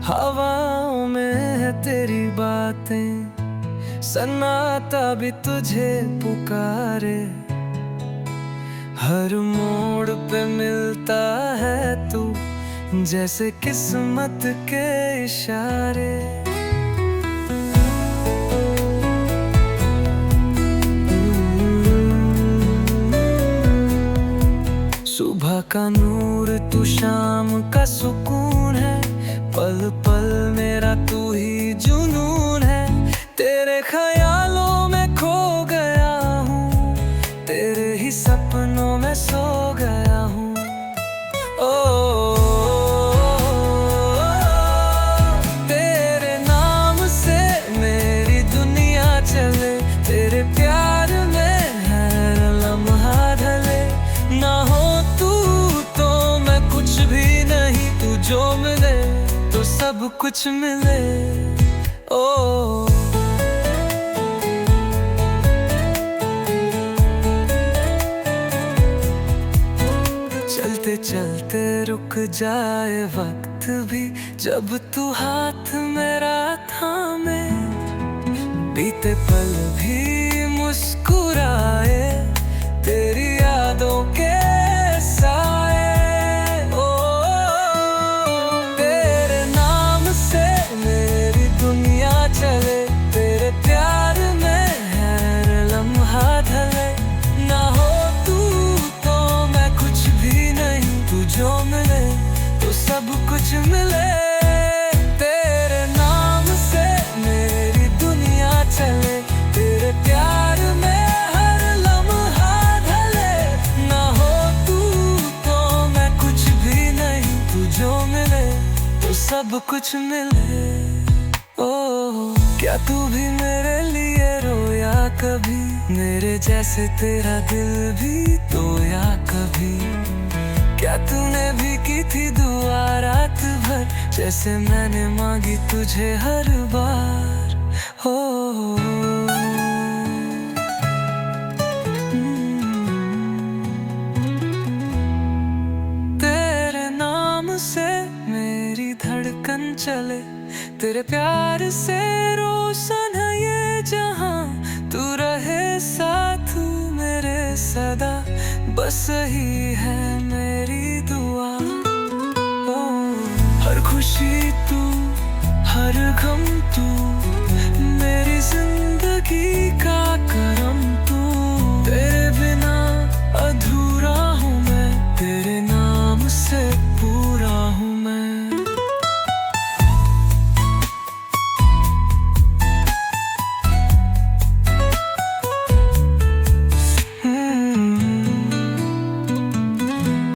हवाओं में है तेरी बातें, सन्नाटा भी तुझे पुकारे। हर मोड़ पे मिलता है तू, जैसे किस्मत के इशारे। सुबह का नूर तू, शाम का सुकून है, पल पल मेरा तू ही जुनून है। तेरे ख्यालों में खो गया हूँ, तेरे ही सपनों में सो गया हूँ। ओ तेरे नाम से मेरी दुनिया चले, तेरे प्यार में हर लम्हा ढले। ना हो तू तो मैं कुछ भी नहीं, तू जो मिले तो सब कुछ मिले। ओ चलते चलते रुक जाए वक्त भी, जब तू हाथ मेरा थामे। बीते पल भी मुस्कुराए, तेरी यादों के साए। ओ तेरे नाम से मेरी दुनिया चले, तेरे प्यार में हर लम्हा ढले। ना हो तू तो मैं कुछ भी नहीं, तू जो मिले तो सब कुछ मिले। तेरे नाम से मेरी दुनिया चले, तेरे प्यार में हर लम्हा ढले। ना हो तू तो मैं कुछ भी नहीं, तू जो मिले तो सब कुछ मिले। ओ क्या तू भी मेरे लिए रोया कभी, मेरे जैसे तेरा दिल भी तोया कभी। क्या तूने भी की थी दुआ रात भर, जैसे मैंने मांगी तुझे हर बार। हो तेरे नाम से मेरी धड़कन चले, तेरे प्यार से रोशन है ये जहां। तू रहे साथ मेरे सदा, बस यही है मेरी दुआ। ओ हर खुशी तू, हर गम तू, मेरी जिंदगी का करम तू। तेरे बिना अधूरा हूँ मैं, तेरे नाम से